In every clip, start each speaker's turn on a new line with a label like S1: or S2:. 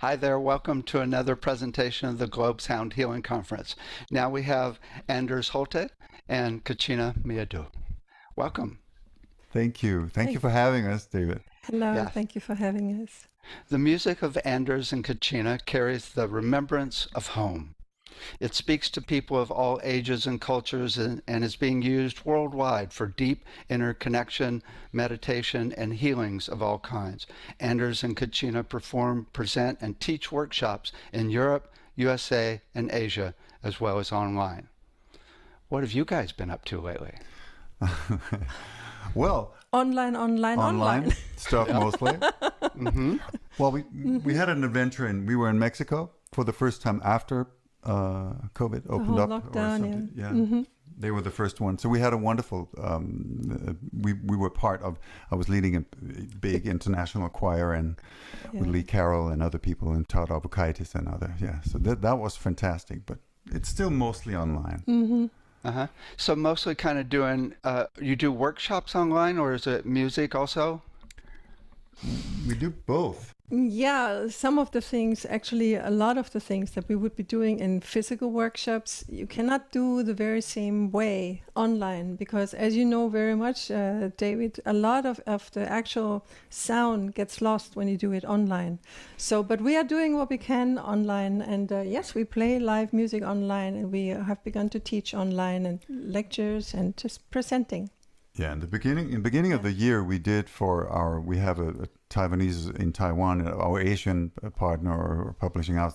S1: Hi there, welcome to another presentation of the Globe Sound Healing Conference. Now we have Anders Holt and Cacina Meadu. Welcome.
S2: Thank you. Thank you
S3: Thank
S2: for having us, David.
S3: Hello,
S1: Yes.
S3: thank you for having us.
S1: The music of Anders and Cacina carries the remembrance of home. It speaks to people of all ages and cultures and is being used worldwide for deep interconnection, meditation, and healings of all kinds. Anders and Cacina perform, present, and teach workshops in Europe, USA, and Asia, as well as online. What have you guys been up to lately?
S2: Well,
S3: Online.
S2: online stuff
S1: Yeah.
S2: mostly.
S1: Mm-hmm.
S2: Well, we had an adventure and we were in Mexico for the first time after COVID
S3: The
S2: opened
S3: whole
S2: up or
S3: lockdown,
S2: something.
S3: yeah.
S2: Yeah.
S3: hmm
S2: They were the first one. So we had a wonderful, we were part of, I was leading a big international choir and with
S3: Yeah.
S2: Lee Carroll and other people and Todd Abukaitis and other, yeah. So that was fantastic, but it's still mostly online.
S3: hmm
S1: Uh-huh. So mostly kind of doing, you do workshops online, or is it music also?
S2: We do both.
S3: Yeah, some of the things, actually, a lot of the things that we would be doing in physical workshops, you cannot do the very same way online because, as you know very much, David, a lot of the actual sound gets lost when you do it online. So, but we are doing what we can online, and yes, we play live music online, and we have begun to teach online and lectures and just presenting.
S2: Yeah, in the beginning of the year, we did we have a Taiwanese in Taiwan, our Asian partner or publishing house.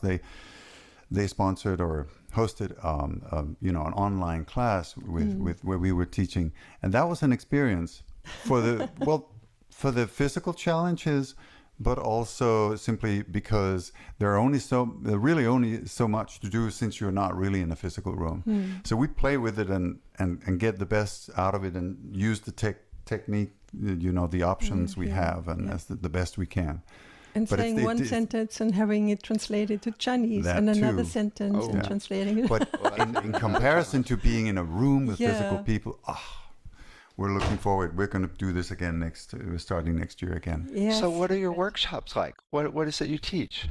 S2: They sponsored or hosted, an online class with where we were teaching, and that was an experience for the for the physical challenges, but also simply because there really only so much to do since you're not really in a physical room. So we play with it and get the best out of it and use the technique, the options we have and as the best we can.
S3: And
S2: But
S3: saying one sentence and having it translated to Chinese
S2: That
S3: and another
S2: too.
S3: sentence
S1: Oh.
S3: and
S2: Yeah.
S3: translating it.
S2: But in comparison to being in a room with physical
S3: Yeah.
S2: people, we're looking forward. We're going to do this again we're starting next year again.
S3: Yes.
S1: So what are your workshops like? What is it you teach?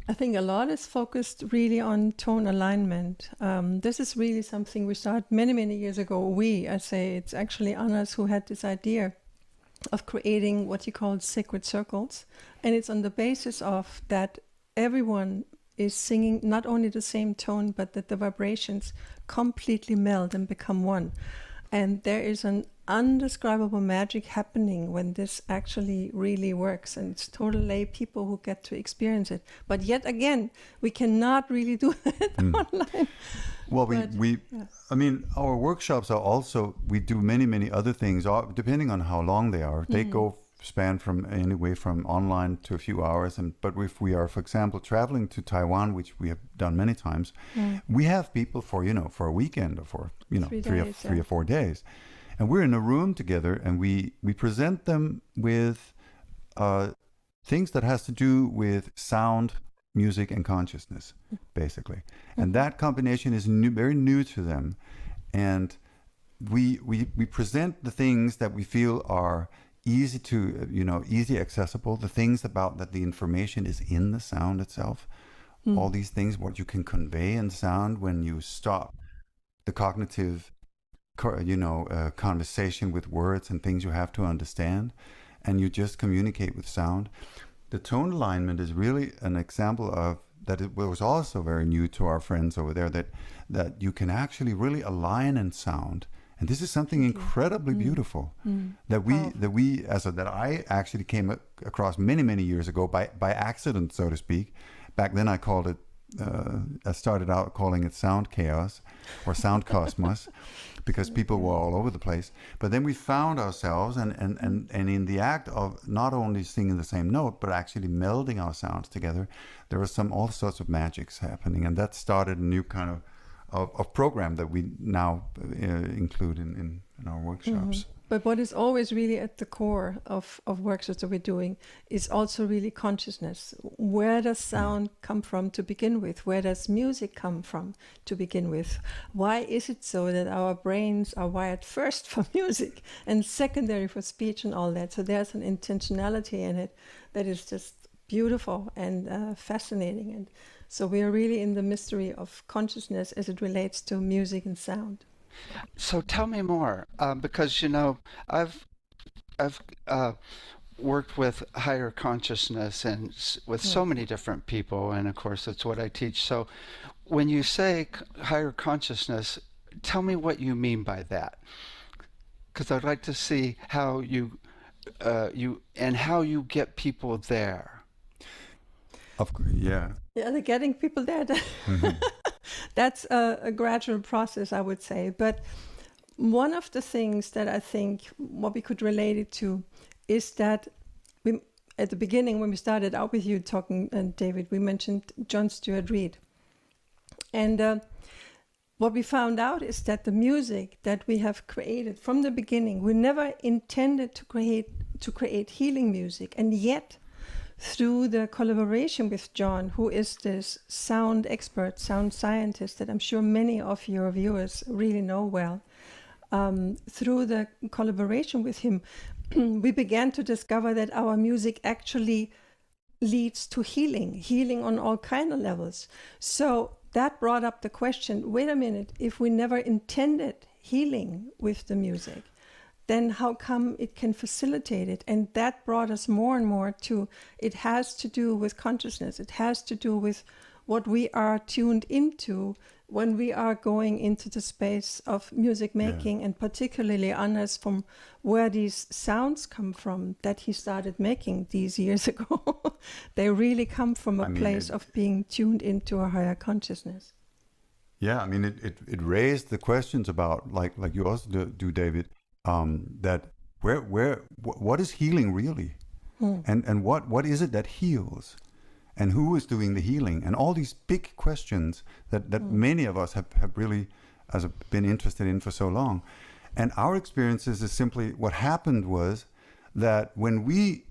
S3: I think a lot is focused really on tone alignment. This is really something we started many, many years ago. I say it's actually Anders who had this idea of creating what he called sacred circles. And it's on the basis of that everyone is singing not only the same tone, but that the vibrations completely meld and become one. And there is an undescribable magic happening when this actually really works, and it's total lay people who get to experience it. But yet again, we cannot really do that online.
S2: Well,
S3: But, yeah.
S2: I mean, our workshops are also, we do many other things, depending on how long they are. They span from anyway from online to a few hours. But if we are, for example, traveling to Taiwan, which we have done many times, we have people for a weekend or for,
S3: 3 days,
S2: three or 4 days. And we're in a room together and we present them with things that has to do with sound, music, and consciousness, basically. And that combination is very new to them. And we present the things that we feel are easy to, easy accessible, the things about that the information is in the sound itself. All these things, what you can convey in sound when you stop the cognitive conversation with words and things you have to understand, and you just communicate with sound. The tone alignment is really an example of that. It was also very new to our friends over there, that you can actually really align in sound, and this is something incredibly beautiful that I actually came across many years ago by accident, so to speak. Back then I called it I started out calling it sound chaos or sound cosmos because people were all over the place. But then we found ourselves and in the act of not only singing the same note, but actually melding our sounds together, there was all sorts of magics happening. And that started a new kind of program that we now include in our workshops.
S3: But what is always really at the core of workshops that we're doing is also really consciousness. Where does sound come from to begin with? Where does music come from to begin with? Why is it so that our brains are wired first for music and secondary for speech and all that? So there's an intentionality in it that is just beautiful and fascinating. And so we are really in the mystery of consciousness as it relates to music and sound.
S1: So tell me more, because I've I've worked with higher consciousness and with
S3: Mm.
S1: so many different people, and of course it's what I teach. So when you say higher consciousness, tell me what you mean by that, because I'd like to see how how you get people there.
S2: Yeah.
S3: Yeah, the getting people there,
S2: Mhm.
S3: that's a gradual process, I would say. But one of the things that I think what we could relate it to is that we, at the beginning when we started out with you talking, David, we mentioned John Stuart Reid. And what we found out is that the music that we have created from the beginning, we never intended to create healing music, and yet through the collaboration with John, who is this sound expert, sound scientist that I'm sure many of your viewers really know well, through the collaboration with him, we began to discover that our music actually leads to healing on all kind of levels. So that brought up the question, wait a minute, if we never intended healing with the music, then how come it can facilitate it? And that brought us more and more to, it has to do with consciousness. It has to do with what we are tuned into when we are going into the space of music making, and particularly Anders, from where these sounds come from that he started making these years ago. They really come from a place of being tuned into a higher consciousness.
S2: Yeah, I mean, it raised the questions about, like you also do David, that what is healing really, and what is it that heals, and who is doing the healing, and all these big questions that many of us have really been interested in for so long. And our experiences is simply what happened was that when we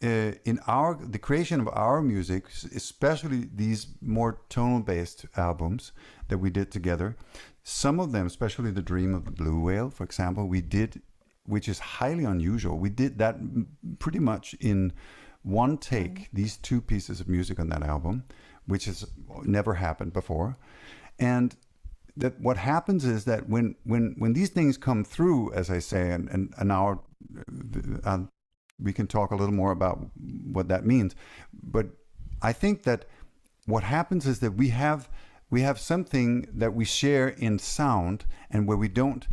S2: in the creation of our music, especially these more tonal based albums that we did together, some of them, especially The Dream of the Blue Whale, for example, we did, which is highly unusual. We did that pretty much in one take, these two pieces of music on that album, which has never happened before. And that what happens is that when these things come through, as I say, and now we can talk a little more about what that means. But I think that what happens is that we have something that we share in sound, and where we don't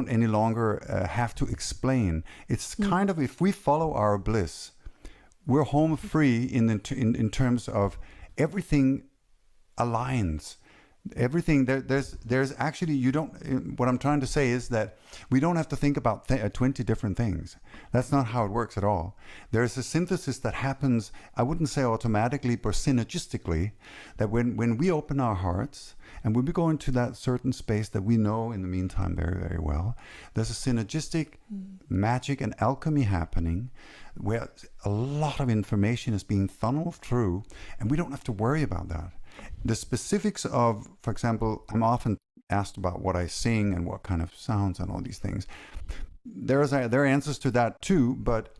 S2: any longer have to explain. It's kind of, if we follow our bliss, we're home free in terms of everything aligns. Everything there's actually, you don't, what I'm trying to say is that we don't have to think about 20 different things. That's not how it works at all. There's a synthesis that happens, I wouldn't say automatically, but synergistically, that when we open our hearts and when we go into that certain space that we know in the meantime very, very well, there's a synergistic magic and alchemy happening where a lot of information is being funneled through, and we don't have to worry about that. The specifics of, for example, I'm often asked about what I sing and what kind of sounds and all these things. There are answers to that too, but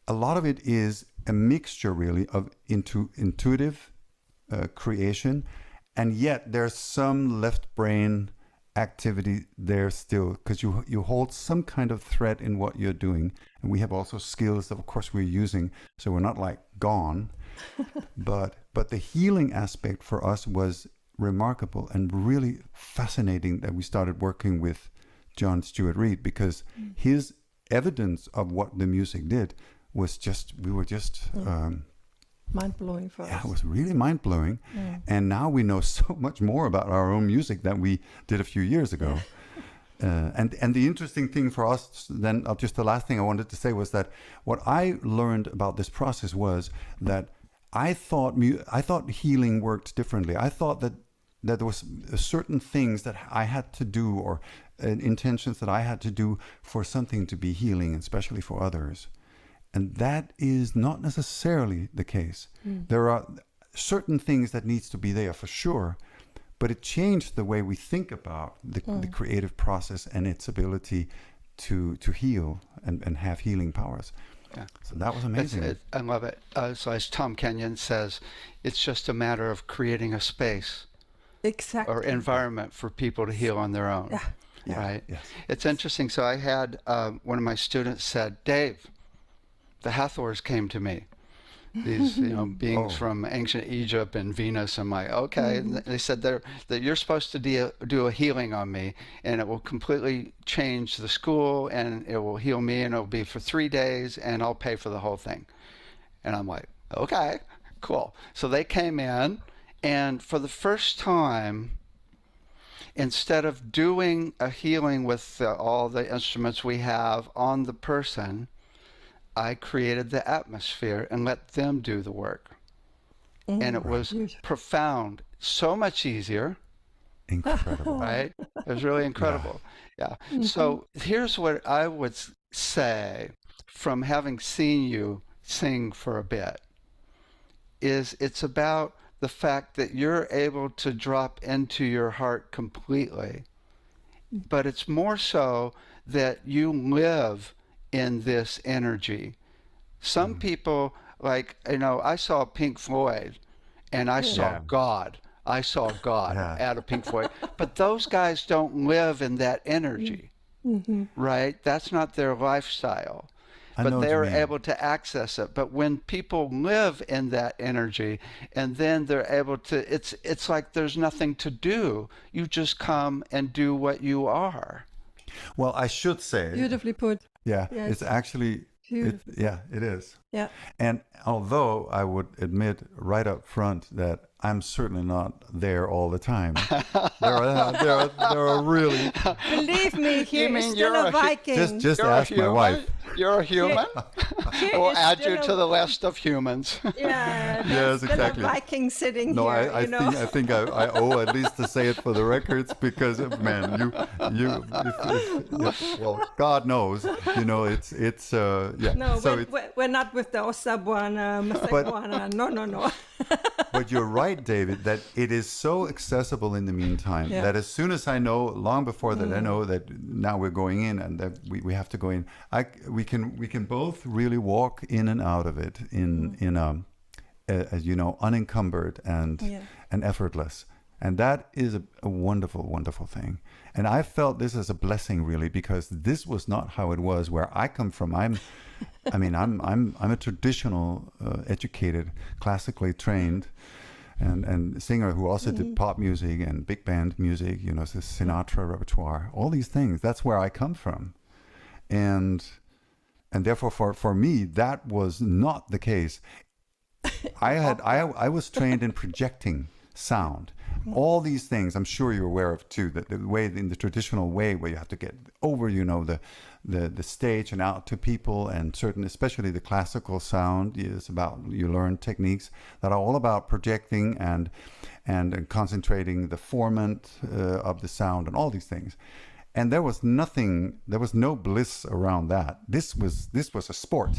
S2: a lot of it is a mixture really of intuitive creation, and yet there's some left brain activity there still, because you hold some kind of thread in what you're doing, and we have also skills that of course we're using, so we're not like gone. But the healing aspect for us was remarkable and really fascinating that we started working with John Stuart Reid, because his evidence of what the music did was just, we were just
S3: mind-blowing for us.
S2: Yeah, it was really mind-blowing. And now we know so much more about our own music than we did a few years ago. And the interesting thing for us then, just the last thing I wanted to say was that what I learned about this process was that I thought healing worked differently. I thought that there was certain things that I had to do, or intentions that I had to do for something to be healing, especially for others. And that is not necessarily the case. There are certain things that needs to be there for sure, but it changed the way we think about the creative process and its ability to heal and have healing powers.
S1: Yeah.
S2: So that was amazing.
S1: I love it. So as Tom Kenyon says, it's just a matter of creating a space
S3: Exactly.
S1: or environment for people to heal on their own.
S3: Yeah.
S2: Yeah,
S1: Right.
S2: yes.
S1: It's interesting. So I had one of my students said, Dave, the Hathors came to me. These, beings from ancient Egypt and Venus. I'm like, okay. And they said that you're supposed to do a healing on me, and it will completely change the school, and it will heal me, and it'll be for 3 days, and I'll pay for the whole thing. And I'm like, okay, cool. So they came in, and for the first time, instead of doing a healing with all the instruments we have on the person, I created the atmosphere and let them do the work. And it was profound, so much easier.
S2: Incredible.
S1: Right? It was really incredible. Yeah. So here's what I would say from having seen you sing for a bit is it's about the fact that you're able to drop into your heart completely. But it's more so that you live in this energy. Some people, like, I saw Pink Floyd and I saw God. I saw God out of Pink Floyd. But those guys don't live in that energy, right? That's not their lifestyle. But they're able to access it. But when people live in that energy and then they're able to, it's like there's nothing to do. You just come and do what you are.
S2: Well, I should say,
S3: Beautifully put.
S2: yeah,
S3: Yes.
S2: it's actually, it is.
S3: Yeah.
S2: And although I would admit right up front that I'm certainly not there all the time, there are really.
S3: Believe me, here
S1: mean
S3: is still
S1: you're
S3: a Viking.
S2: Just
S1: You're
S2: ask my wife.
S1: You're a human?
S3: Here
S1: We'll
S3: is
S1: add you
S3: still
S1: to the list of humans.
S3: Yeah,
S2: Yes,
S3: still
S2: exactly.
S3: a Viking sitting
S2: No,
S3: here.
S2: I think I owe at least to say it for the records because man, well, God knows, it's yeah.
S3: No,
S2: So
S3: we're not with the Osabuana, Masebuana. No.
S2: But you're right, David, that it is so accessible in the meantime that as soon as I know, long before that I know that now we're going in and that we have to go in, we can both really walk in and out of it in as unencumbered and effortless. And that is a wonderful, wonderful thing. And I felt this as a blessing, really, because this was not how it was where I come from. I'm a traditional, educated, classically trained, and singer who also did pop music and big band music. The Sinatra repertoire, all these things. That's where I come from, and therefore for me that was not the case. I was trained in projecting sound. All these things I'm sure you're aware of too, that the way in the traditional way where you have to get over the stage and out to people, and especially the classical sound is about, you learn techniques that are all about projecting and concentrating the formant of the sound and all these things. And there was no bliss around that. This was a sport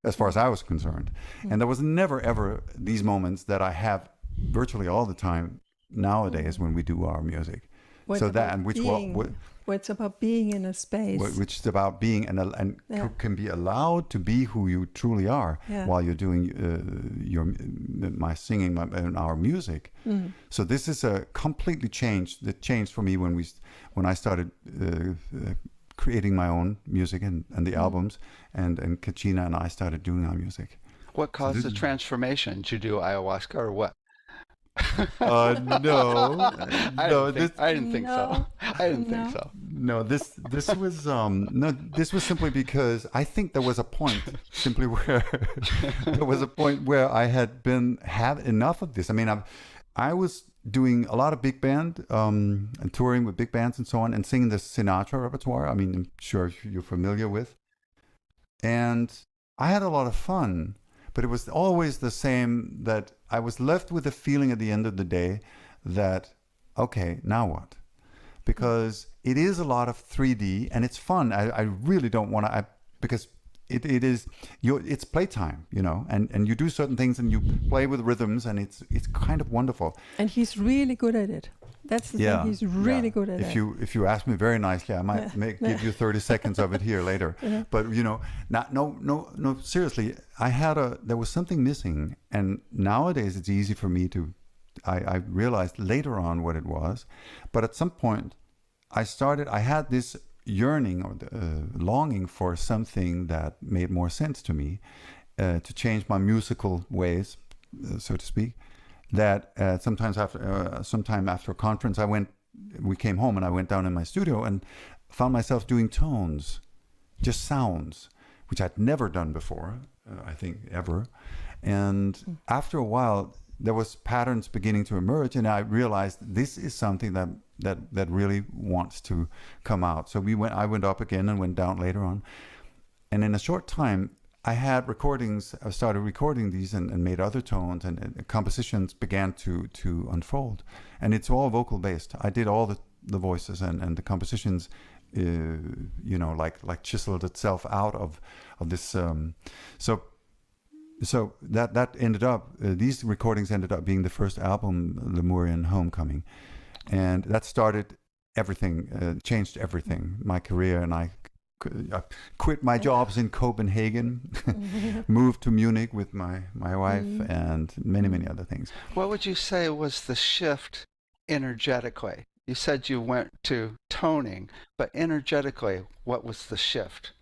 S2: as far as I was concerned. And there was never ever these moments that I have virtually all the time nowadays when we do our music.
S3: It's about being in a space.
S2: Which is about being can be allowed to be who you truly are while you're doing my singing and our music. So this is a completely changed for me when I started creating my own music and the albums, and Cacina and I started doing our music.
S1: What caused the transformation? Did you do ayahuasca or what?
S2: No,
S1: I didn't think so.
S2: No, this was simply because I think there was a point where I had had enough of this. I mean, I was doing a lot of big band and touring with big bands and so on, and singing the Sinatra repertoire. I mean, I'm sure you're familiar with. And I had a lot of fun, but it was always the same, that I was left with the feeling at the end of the day that, okay, now what? Because it is a lot of 3D and it's fun. I really don't want to, because it's playtime, and you do certain things and you play with rhythms, and it's kind of wonderful.
S3: And he's really good at it. That's the thing. He's really good at it.
S2: If you ask me very nicely, I might give you 30 seconds of it here later. But no. Seriously, there was something missing, and nowadays it's easy for me to. I realized later on what it was, but at some point, I had this yearning or longing for something that made more sense to me, to change my musical ways, so to speak. That sometime after a conference, we came home and I went down in my studio and found myself doing tones, just sounds, which I'd never done before, I think ever. And after a while, there was patterns beginning to emerge, and I realized this is something that really wants to come out. So I went up again and went down later on, and in a short time, I had recordings. I started recording these and made other tones, and compositions began to unfold. And it's all vocal based. I did all the voices and the compositions, like chiseled itself out of this. So that ended up. These recordings ended up being the first album, Lemurian Homecoming, and that started everything. Changed everything. My career, and I quit my jobs in Copenhagen, moved to Munich with my wife, and many other things.
S1: What would you say was the shift energetically? You said you went to toning, but energetically, what was the shift?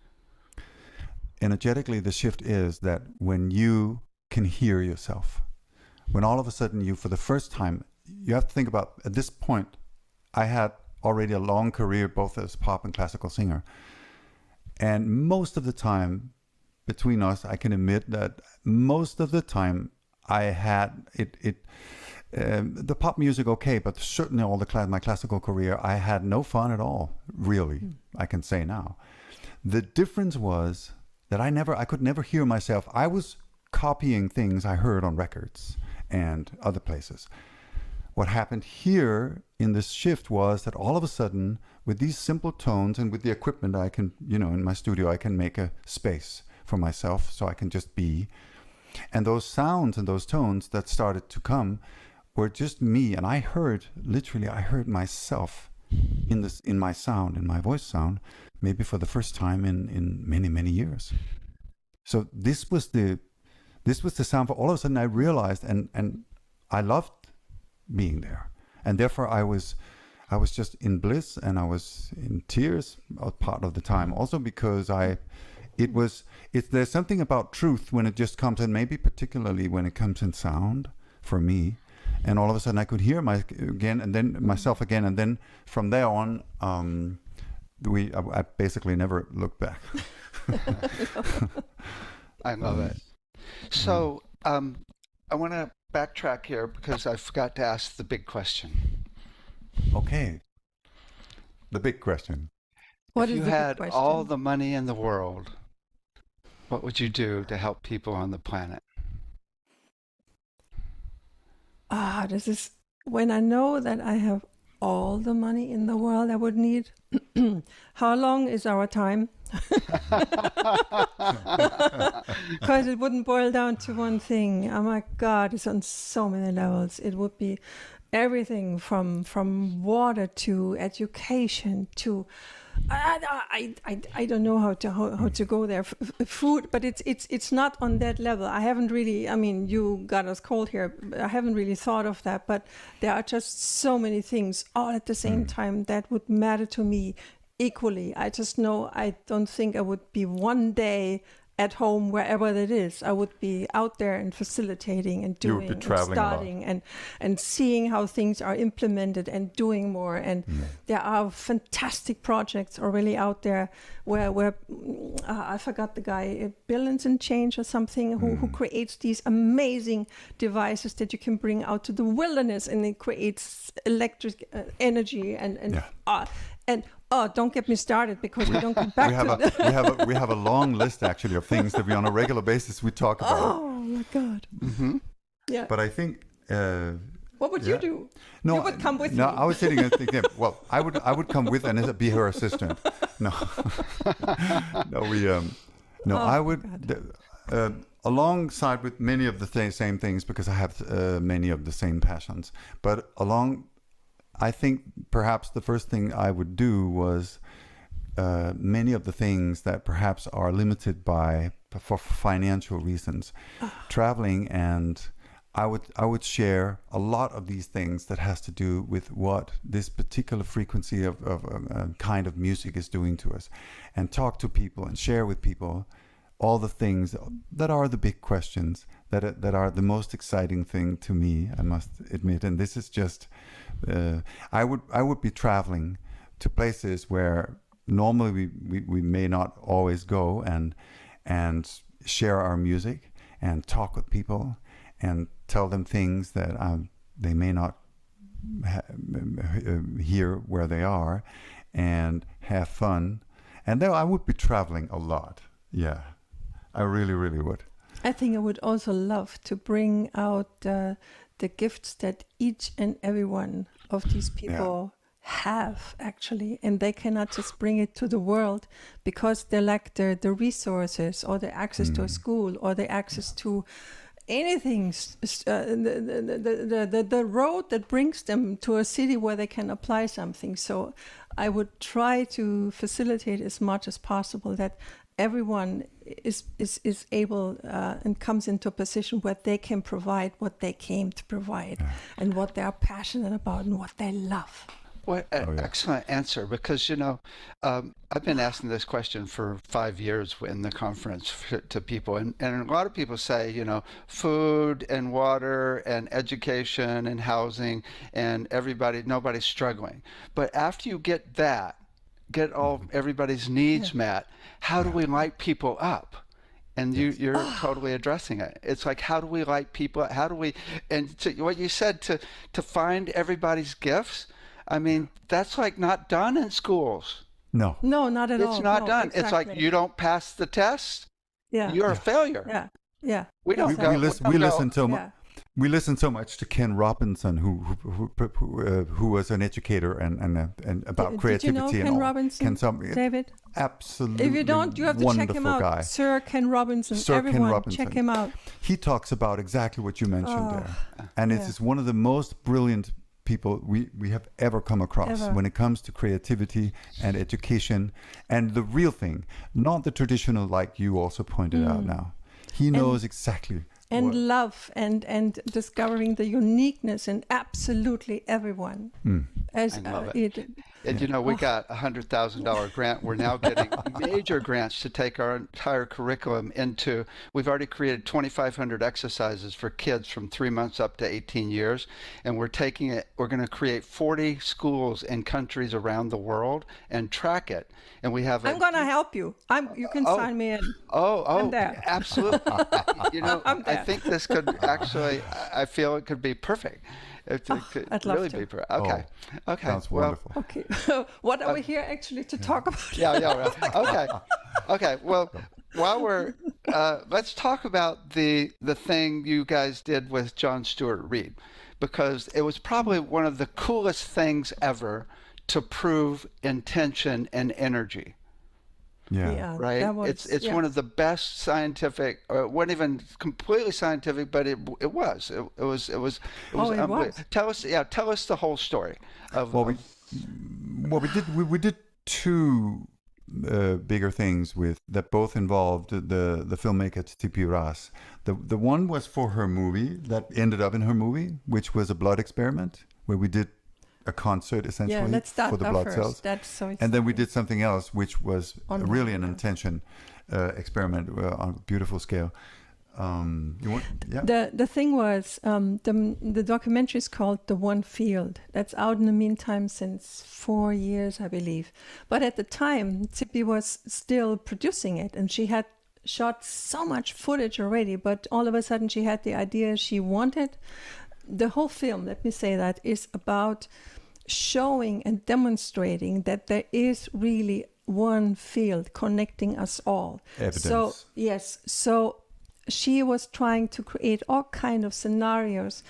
S2: Energetically, the shift is that when you can hear yourself, when all of a sudden you, for the first time, you have to think about, at this point, I had already a long career both as pop and classical singer. And most of the time, between us, I can admit that most of the time I had the pop music okay, but certainly all my classical career, I had no fun at all, really, I can say now. The difference was that I could never hear myself. I was copying things I heard on records and other places. What happened here in this shift was that all of a sudden, with these simple tones and with the equipment I can, in my studio, I can make a space for myself so I can just be. And those sounds and those tones that started to come were just me. And I heard myself in my sound, in my voice sound, maybe for the first time in many years. So this was the sound. For all of a sudden I realized, and I loved being there, and therefore I was just in bliss, and I was in tears a part of the time, also because there's something about truth when it just comes in, maybe particularly when it comes in sound for me, and all of a sudden I could hear myself again, and then from there on I basically never looked back.
S1: I love it. So I want to backtrack here because I forgot to ask the big question.
S2: Okay. The big question.
S1: If you had all the money in the world, what would you do to help people on the planet?
S3: This is when I know that I have all the money in the world I would need. How long is our time? Because it wouldn't boil down to one thing. Oh my God, it's on so many levels. It would be everything from water to education to I don't know how to go there. Food, but it's not on that level. I haven't really. I mean, you got us cold here. I haven't really thought of that. But there are just so many things all at the same time that would matter to me equally. I just know I don't think I would be one day at home wherever that is. I would be out there and facilitating and doing and starting and seeing how things are implemented and doing more. And there are fantastic projects already out there where I forgot the guy, Billions and Change or something, who creates these amazing devices that you can bring out to the wilderness, and it creates electric energy and don't get me started, because we don't get back to that.
S2: We have a long list actually of things that we on a regular basis we talk about.
S3: Oh my God.
S2: Mm-hmm.
S3: Yeah.
S2: But I think.
S3: What would you do?
S2: No,
S3: you would come with me.
S2: No, I was sitting and thinking. Well, I would come with and be her assistant. No, I would. Alongside with many of the same things, because I have many of the same passions, but I think perhaps the first thing I would do was many of the things that perhaps are limited for financial reasons, traveling, and I would share a lot of these things that has to do with what this particular frequency of kind of music is doing to us, and talk to people and share with people all the things that are the big questions that are the most exciting thing to me, I must admit. And this is just I would be traveling to places where normally we may not always go, and share our music and talk with people and tell them things that they may not hear where they are, and have fun. And then I would be traveling a lot. Yeah, I really, really would.
S3: I think I would also love to bring out the gifts that each and every one of these people have, actually, and they cannot just bring it to the world because they lack the resources, or the access to a school, or the access to anything, the road that brings them to a city where they can apply something. So I would try to facilitate as much as possible that everyone is able and comes into a position where they can provide what they came to provide, and what they are passionate about and what they love.
S1: What an excellent answer, because, I've been asking this question for 5 years in the conference to people, and a lot of people say, food and water and education and housing, and nobody's struggling. But after you get everybody's needs met, how do we light people up? And you're totally addressing it. It's like, how do we light people up? How do we, and what you said, to find everybody's gifts, I mean, that's like not done in schools.
S3: No, not at all.
S1: It's not done. Exactly. It's like, you don't pass the test, you're a failure.
S3: Yeah.
S2: We listen so much to Ken Robinson, who was an educator and about creativity.
S3: Did you know
S2: Ken
S3: Robinson, David?
S2: Absolutely.
S3: If you don't, you have to check him out.
S2: Guy.
S3: Sir Ken Robinson. Check him out.
S2: He talks about exactly what you mentioned there, and it is one of the most brilliant people we have ever come across when it comes to creativity and education, and the real thing, not the traditional, like you also pointed out now. He knows exactly.
S3: And love and discovering the uniqueness in absolutely everyone.
S1: I love it. And we got a $100,000 grant. We're now getting major grants to take our entire curriculum into. We've already created 2,500 exercises for kids from 3 months up to 18 years, and we're taking it. We're going to create 40 schools in countries around the world and track it. And we have.
S3: I'm going to help you. You can sign me in.
S1: I'm there. Absolutely. I think this could actually. I feel it could be perfect. It could
S3: I'd love
S1: really
S3: to.
S1: be perfect. Okay.
S2: Sounds wonderful.
S3: Okay. What are we here actually to talk about?
S1: Right. Okay. Well, while we're let's talk about the thing you guys did with John Stewart Reed, because it was probably one of the coolest things ever to prove intention and energy.
S3: Yeah,
S1: right. It's one of the best scientific, or it wasn't even completely scientific, but it was. It was unbelievable. Tell us the whole story of.
S2: We did two bigger things that both involved the filmmaker T.P. Ras. The one was for her movie that ended up in her movie, which was a blood experiment where we did a concert essentially for the blood cells. And then we did something else, which was really an intention experiment on a beautiful scale.
S3: The thing was, the documentary is called The One Field. That's out in the meantime since 4 years, I believe. But at the time, Tippi was still producing it, and she had shot so much footage already, but all of a sudden she had the idea she wanted. The whole film, let me say that, is about showing and demonstrating that there is really one field connecting us all.
S2: Evidence.
S3: So she was trying to create all kind of scenarios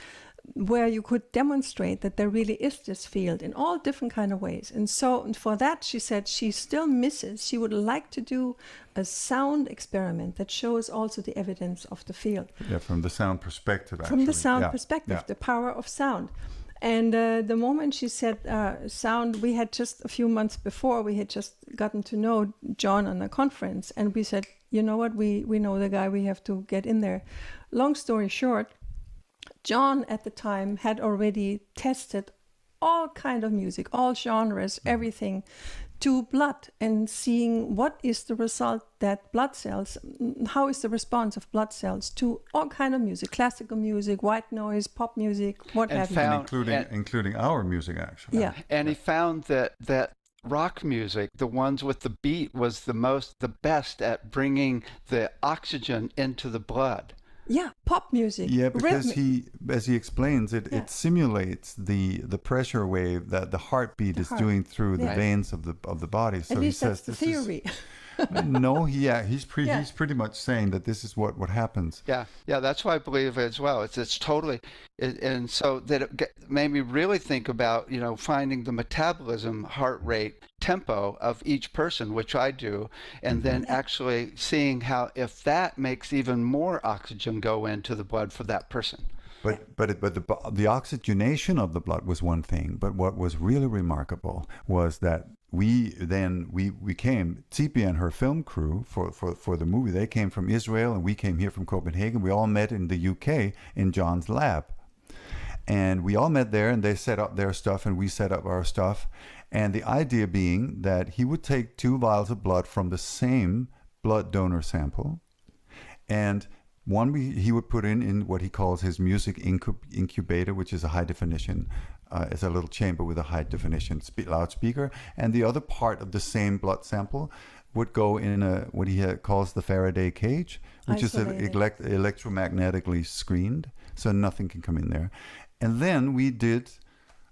S3: where you could demonstrate that there really is this field in all different kind of ways. And so for that, she said she still misses, she would like to do a sound experiment that shows also the evidence of the field.
S2: Yeah, from the sound perspective, actually.
S3: From the sound perspective, the power of sound. And the moment she said sound, we had just a few months before, we had just gotten to know John on a conference. And we said, you know what, we know the guy, we have to get in there. Long story short, John at the time had already tested all kind of music, all genres, everything, to blood, and seeing what is the result that blood cells, how is the response of blood cells to all kind of music, classical music, white noise, pop music, what have you.
S2: Including our music, actually.
S3: Yeah.
S1: And he found that rock music, the ones with the beat, was the best at bringing the oxygen into the blood.
S3: Yeah, pop music.
S2: Yeah, because
S3: rhythmic.
S2: as he explains, it simulates the pressure wave that the heartbeat is doing through the veins of the body. So
S3: At least
S2: he
S3: that's
S2: says
S3: the theory.
S2: No, he's pretty much saying that this is what happens.
S1: Yeah, that's what I believe as well. It's totally, and so that it made me really think about, finding the metabolism, heart rate, tempo of each person, which I do, and then actually seeing how, if that makes even more oxygen go into the blood for that person.
S2: But the oxygenation of the blood was one thing. But what was really remarkable was that we came, Tsipi and her film crew for the movie, they came from Israel and we came here from Copenhagen. We all met in the UK in John's lab. And we all met there, and they set up their stuff and we set up our stuff. And the idea being that he would take 2 vials of blood from the same blood donor sample, and one he would put in what he calls his music incubator, which is a high definition, it's a little chamber with a high definition loudspeaker, and the other part of the same blood sample would go in what he calls the Faraday cage, which
S3: Isolated.
S2: is electromagnetically screened, so nothing can come in there. And then we did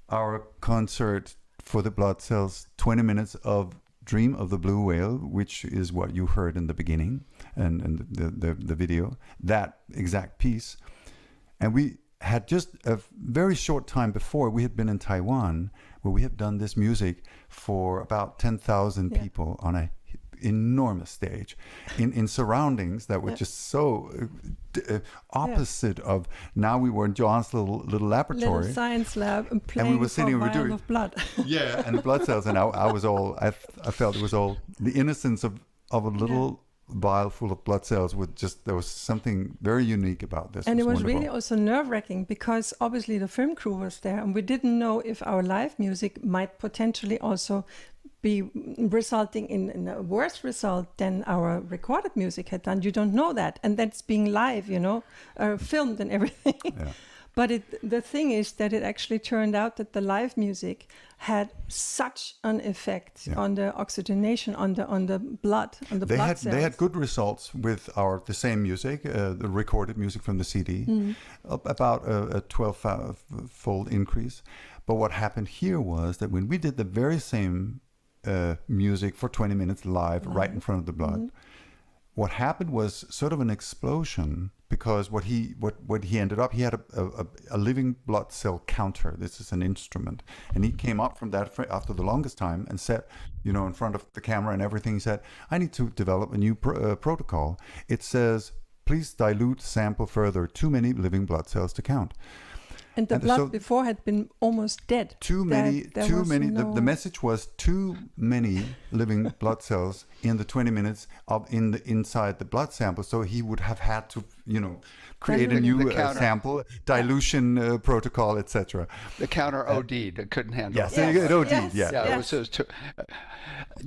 S2: our concert for the blood cells, 20 minutes of Dream of the Blue Whale, which is what you heard in the beginning and the video, that exact piece. And we had just a very short time before, we had been in Taiwan, where we had done this music for about 10,000 people on a enormous stage in surroundings that were just so opposite of. Now we were in John's little laboratory,
S3: little science lab, and playing
S2: we were sitting,
S3: for
S2: we
S3: a
S2: were
S3: vial
S2: doing
S3: of blood.
S2: and the blood cells, and I felt it was all the innocence of a little vial full of blood cells. There was something very unique about this.
S3: And it was
S2: wonderful.
S3: really also nerve-wracking, because obviously the film crew was there, and we didn't know if our live music might potentially also be resulting in a worse result than our recorded music had done. You don't know that, and that's being live, filmed and everything.
S2: Yeah.
S3: But the thing is that it actually turned out that the live music had such an effect on the oxygenation, on the blood, on the blood cells.
S2: They had good results with the same music, the recorded music from the CD, about a 12-fold increase. But what happened here was that when we did the very same music for 20 minutes live right in front of the blood, what happened was sort of an explosion, because what he ended up, he had a living blood cell counter. This is an instrument, and he came up from that after the longest time and said, in front of the camera and everything, he said, I need to develop a new protocol. It says, please dilute sample further, too many living blood cells to count.
S3: And the blood before had been almost dead.
S2: Too many. The message was too many living blood cells in the 20 minutes inside the blood sample. So he would have had to, create a new sample, dilution protocol, etc.
S1: The counter OD'd. It couldn't handle it.
S2: It OD'd.
S1: It was too.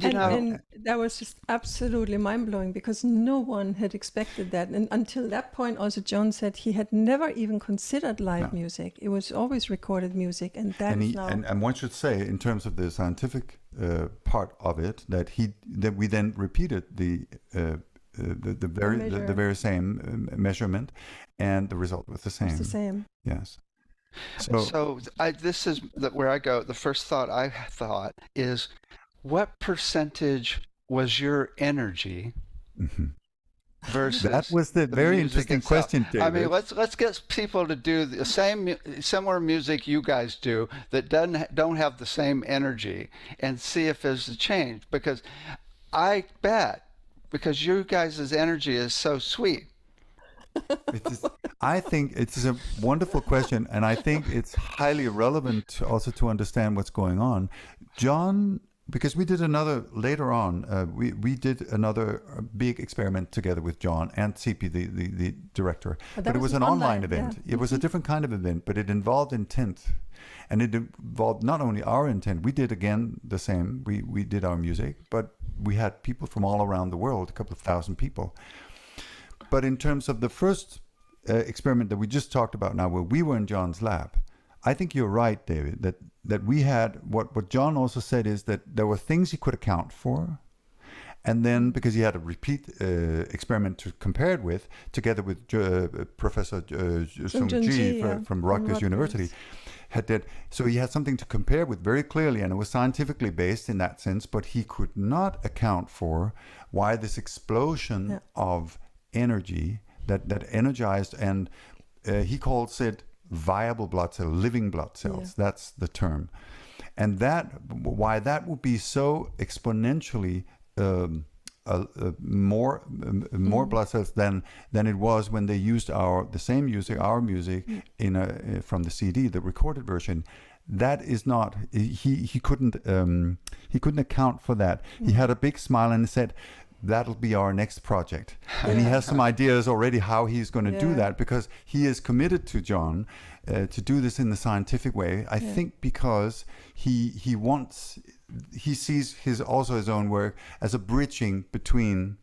S3: And that was just absolutely mind-blowing, because no one had expected that. And until that point, also John said he had never even considered live music. It was always recorded music, and
S2: and one should say, in terms of the scientific part of it, that we then repeated the very same measurement, and the result was the same.
S3: It's the same.
S2: Yes.
S1: This is where I go. The first thought I thought is, what percentage was your energy versus
S2: that was the very interesting
S1: itself?
S2: question, David.
S1: I mean, let's get people to do the similar music you guys do that don't have the same energy, and see if there's a change. Because I bet, because you guys' energy is so sweet.
S2: I think it's a wonderful question, and I think it's highly relevant also to understand what's going on. John, because we did another later on, we did another big experiment together with John and CP, the director, but it was an online event. Yeah. It was a different kind of event, but it involved intent, and it involved not only our intent. We did again the same. We did our music, but we had people from all around the world, a couple of thousand people. But in terms of the first experiment that we just talked about now, where we were in John's lab, I think you're right, David, that we had, what John also said is that there were things he could account for. And then, because he had a repeat experiment to compare it with, together with Professor Sung Ji from Rutgers University, so he had something to compare with very clearly, and it was scientifically based in that sense, but he could not account for why this explosion of energy that energized, and he calls it viable blood cells, living blood cells. Yeah. That's the term. And why that would be so exponentially more blood cells than it was when they used our music from the CD, the recorded version. That is not, he couldn't account for that. He had a big smile and said, that'll be our next project. And he has some ideas already how he's going to do that, because he is committed to John to do this in the scientific way. I think because he sees his own work as a bridging between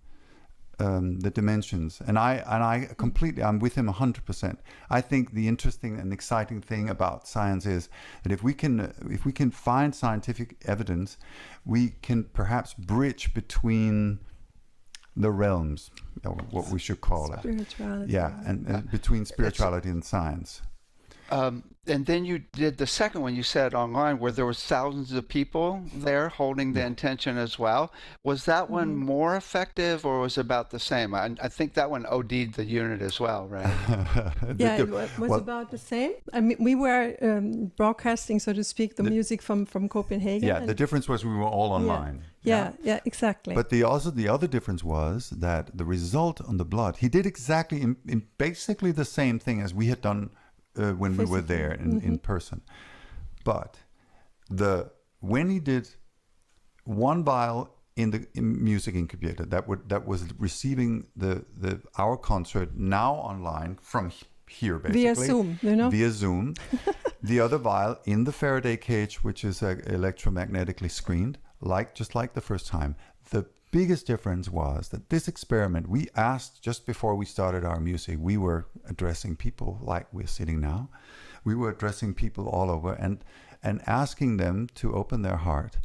S2: the dimensions. And I completely, I'm with him 100%. I think the interesting and exciting thing about science is that if we can find scientific evidence, we can perhaps bridge between the realms, what we should call it.
S3: Spirituality.
S2: Yeah, and between spirituality and science.
S1: And then you did the second one, you said online, where there was thousands of people there holding the intention as well. Was that one more effective, or was it about the same? I think that one OD'd the unit as well, right?
S3: It was about the same. I mean, we were broadcasting, so to speak, the music from Copenhagen.
S2: Yeah, the difference was we were all online.
S3: Yeah, exactly.
S2: But the other difference was that the result on the blood, he did exactly in basically the same thing as we had done when we were there in person. But when he did one vial in the music incubator that was receiving our concert now online from here, basically via Zoom, the other vial in the Faraday cage, which is electromagnetically screened, just like the first time. The biggest difference was that this experiment, we asked just before we started our music, we were addressing people like we're sitting now. We were addressing people all over and asking them to open their heart,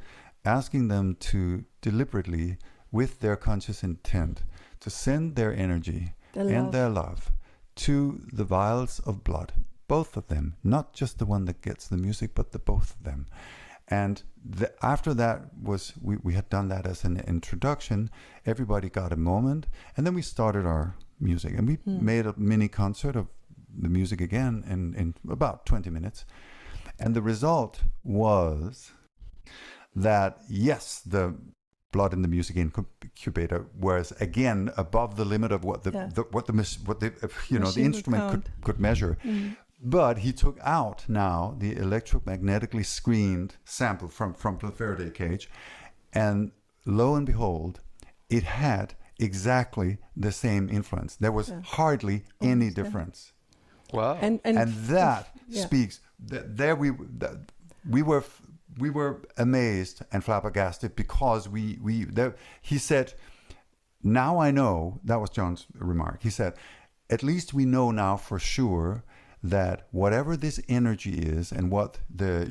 S2: asking them to deliberately, with their conscious intent, to send their energy and their love to the vials of blood, both of them, not just the one that gets the music, but the both of them. And after that was, we had done that as an introduction. Everybody got a moment, and then we started our music, and we made a mini concert of the music again in about 20 minutes. And the result was that, yes, the blood in the music incubator was again above the limit of what the instrument could measure. But he took out now the electromagnetically screened sample from the Faraday cage, and lo and behold, it had exactly the same influence. There was hardly any difference.
S1: Wow!
S2: And that speaks. There we were amazed and flabbergasted, because he said, "Now I know." That was John's remark. He said, "At least we know now for sure that whatever this energy is, and what the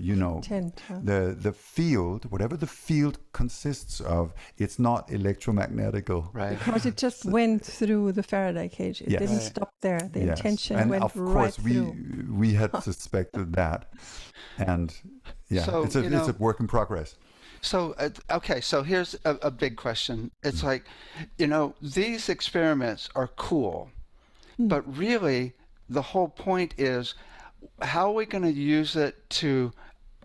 S2: field, whatever the field consists of, it's not electromagnetical."
S1: Right.
S3: Because it just went through the Faraday cage. It didn't stop there. The intention went right through. And of course,
S2: we had suspected that. And so, it's a work in progress.
S1: So, so here's a big question. It's like, these experiments are cool, but really, the whole point is, how are we going to use it to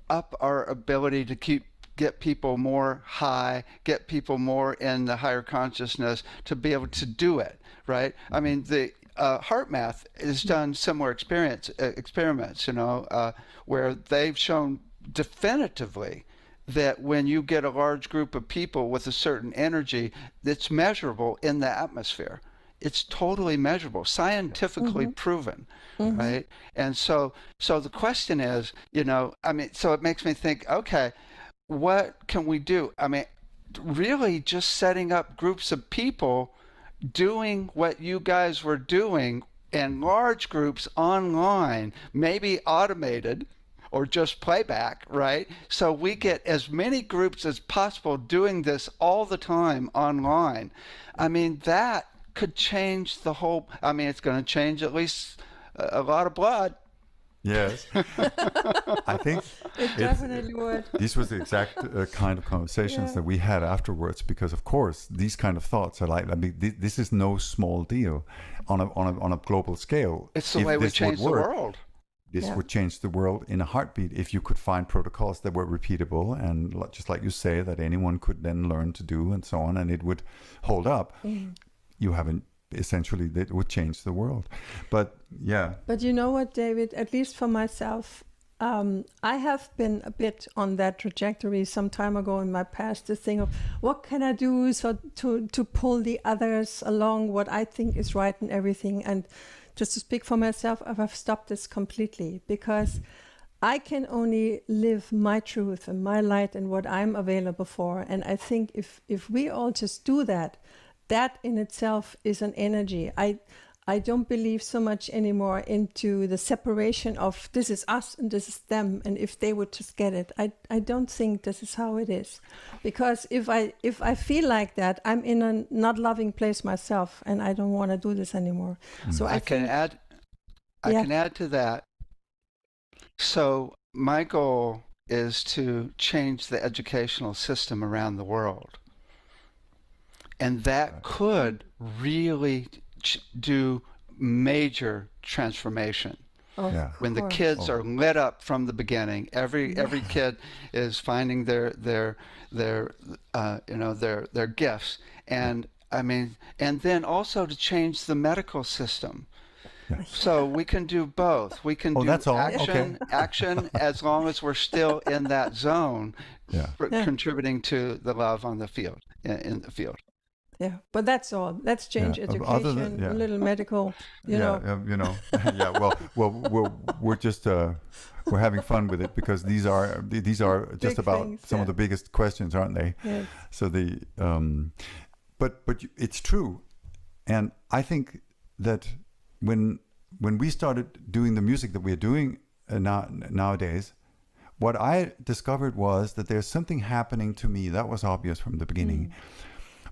S1: up our ability to get people more high, get people more in the higher consciousness, to be able to do it, right? I mean, HeartMath has done similar experiments, where they've shown definitively that when you get a large group of people with a certain energy, it's measurable in the atmosphere. It's totally measurable, scientifically proven, right? And so the question is, so it makes me think, okay, what can we do? I mean, really just setting up groups of people doing what you guys were doing in large groups online, maybe automated or just playback, right? So we get as many groups as possible doing this all the time online. I mean, that could change the whole, it's going to change at least a lot of blood.
S2: Yes, I think
S3: It definitely would.
S2: this was the exact kind of conversations that we had afterwards, because of course these kind of thoughts are like, this is no small deal on a global scale.
S1: It's the way we change the world.
S2: This would change the world in a heartbeat if you could find protocols that were repeatable and just like you say, that anyone could then learn to do and so on, and it would hold up. You haven't essentially, that would change the world. But
S3: But you know what, David, at least for myself, I have been a bit on that trajectory some time ago in my past, the thing of what can I do to pull the others along what I think is right and everything. And just to speak for myself, I've stopped this completely, because I can only live my truth and my light and what I'm available for. And I think if we all just do that, that in itself is an energy. I don't believe so much anymore into the separation of this is us and this is them, and if they would just get it. I don't think this is how it is. Because if I feel like that, I'm in a not loving place myself, and I don't want to do this anymore. So I
S1: can add to that. So my goal is to change the educational system around the world. And that could really do major transformation. When the kids are lit up from the beginning, every kid is finding their gifts, and and then also to change the medical system. So we can do both. We can do action as long as we're still in that zone, contributing to the love on the field, in the field.
S3: Yeah, but that's all. Let's change education, a little medical,
S2: Well, we're just we're having fun with it, because these are just
S3: big
S2: about
S3: things,
S2: some of the biggest questions, aren't they?
S3: Yes.
S2: So but it's true, and I think that when we started doing the music that we're doing nowadays, what I discovered was that there's something happening to me that was obvious from the beginning.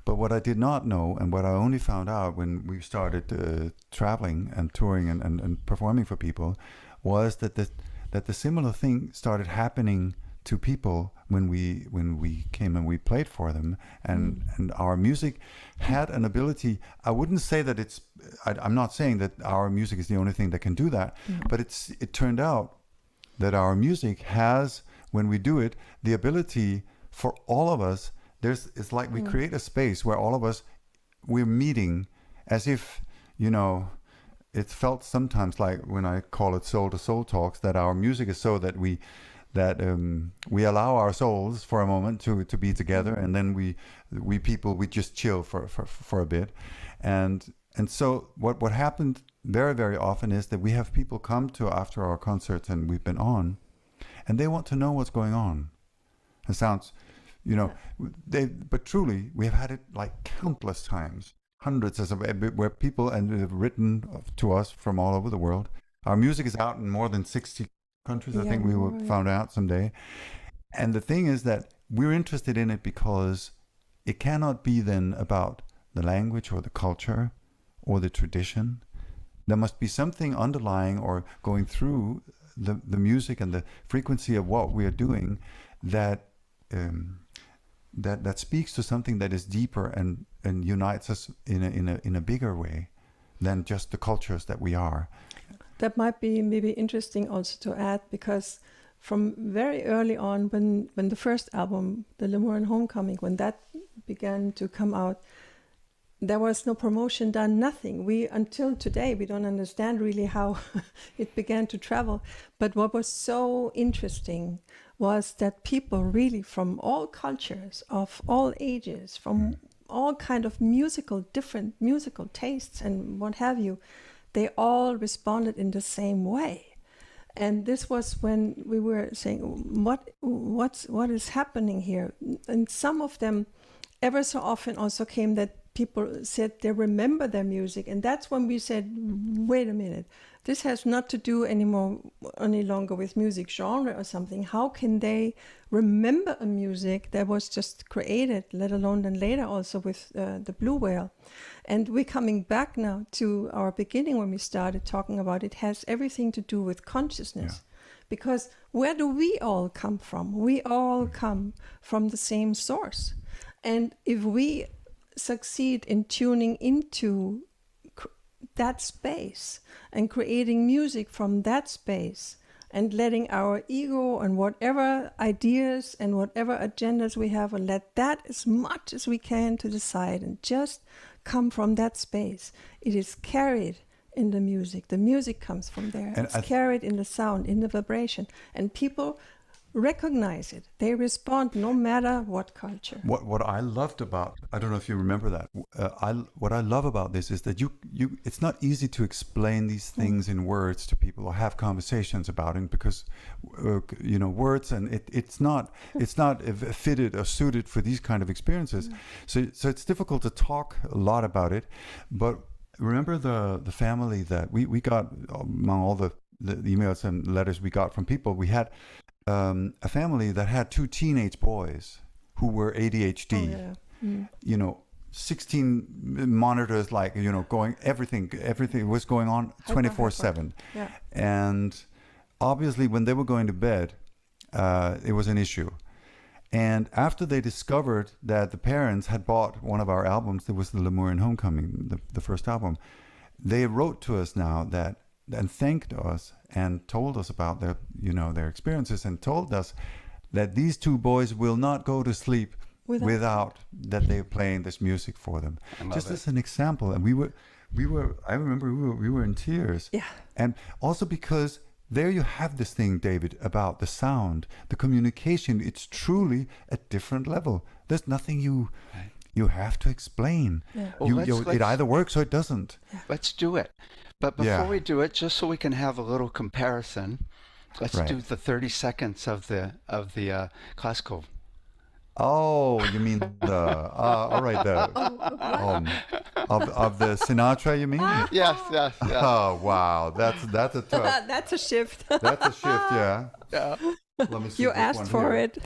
S2: But what I did not know, and what I only found out when we started traveling and touring and performing for people, was that the similar thing started happening to people when we came and we played for them, and our music had an ability. I wouldn't say that I'm not saying that our music is the only thing that can do that, but it turned out that our music has, when we do it, the ability for all of us. It's like we create a space where all of us, we're meeting as if, it felt sometimes like, when I call it soul to soul talks, that our music is so that we allow our souls for a moment to be together, and then we just chill for a bit. And so what happened very, very often is that we have people come to after our concerts and we've been on, and they want to know what's going on. It sounds, but truly, we have had it like countless times, hundreds of where people have written to us from all over the world. Our music is out in more than 60 countries. I think we will find out someday. And the thing is that we're interested in it because it cannot be then about the language or the culture or the tradition. There must be something underlying or going through the music and the frequency of what we are doing that speaks to something that is deeper and unites us in a bigger way than just the cultures that we are.
S3: That might be maybe interesting also to add, because from very early on, when the first album, The Lemurian Homecoming, when that began to come out, there was no promotion done, nothing. We, until today, we don't understand really how it began to travel. But what was so interesting was that people really from all cultures, of all ages, from all kind of different musical tastes and what have you, they all responded in the same way. And this was when we were saying, what is happening here? And some of them, ever so often, also came that people said they remember their music, and that's when we said, wait a minute, this has not to do any longer with music genre or something. How can they remember a music that was just created, let alone then later also with the Blue Whale? And we're coming back now to our beginning when we started talking about it has everything to do with consciousness. Because where do we all come from? We all come from the same source. And if we succeed in tuning into that space and creating music from that space and letting our ego and whatever ideas and whatever agendas we have, and let that as much as we can to the side and just come from that space, it is carried in the music. The music comes from there. And it's carried in the sound, in the vibration, and people recognize it. They respond no matter what culture.
S2: What I loved about, I don't know if you remember that, what I love about this is that you it's not easy to explain these things in words to people or have conversations about it, because words, and it's not fitted or suited for these kind of experiences. So it's difficult to talk a lot about it. But remember the family that we got, among all the emails and letters we got from people, we had a family that had 2 teenage boys who were ADHD. 16 monitors, going, everything was going on 24/7.
S3: Yeah.
S2: And obviously when they were going to bed, it was an issue. And after they discovered that the parents had bought one of our albums, there was the Lemurian Homecoming, the first album, they wrote to us now and thanked us and told us about their experiences, and told us that these 2 boys will not go to sleep without that they're playing this music for them. Just as an example. And I remember we were in tears.
S3: Yeah.
S2: And also because there you have this thing, David, about the sound, the communication. It's truly a different level. There's nothing you have to explain.
S3: Yeah.
S1: Well,
S2: it either works or it doesn't.
S3: Yeah.
S1: Let's do it. But before we do it, just so we can have a little comparison, let's do the 30 seconds of the classical.
S2: Oh, you mean all right, of the Sinatra, you mean?
S1: Yes.
S2: Oh, wow, that's a tough.
S3: That's a shift.
S2: That's a shift, yeah.
S1: Yeah.
S2: Let me see.
S3: You asked for it.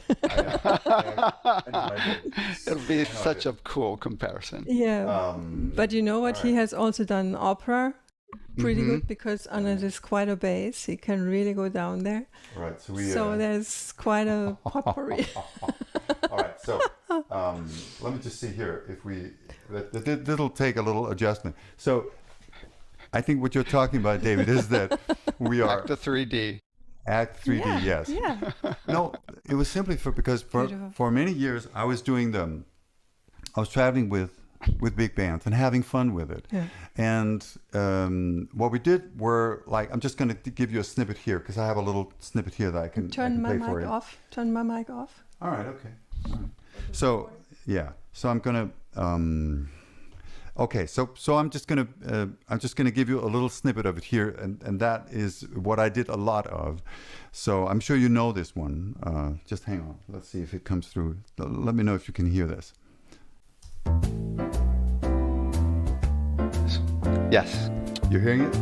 S1: It'll be such a cool comparison.
S3: Yeah. But you know what? He has also done opera pretty good, because Anand is quite a bass. He can really go down there.
S2: Right.
S3: So there's quite a potpourri.
S2: All right. So let me just see here if that'll take a little adjustment. So I think what you're talking about, David, is that we are
S1: Back to 3D.
S2: Act 3D,
S3: Yeah,
S2: yes.
S3: yeah.
S2: No, it was simply because for many years I was traveling with big bands and having fun with it.
S3: Yeah.
S2: And what we did were, I'm just going to give you a snippet here, because I have a little snippet here that I can
S3: Turn my
S2: play for
S3: mic
S2: you.
S3: off. Turn my mic off.
S2: All right, okay. All right. So, yeah. So I'm going to okay, so I'm just gonna give you a little snippet of it here, and that is what I did a lot of. So I'm sure you know this one. Just hang on. Let's see if it comes through. Let me know if you can hear this.
S1: Yes.
S2: You're hearing it?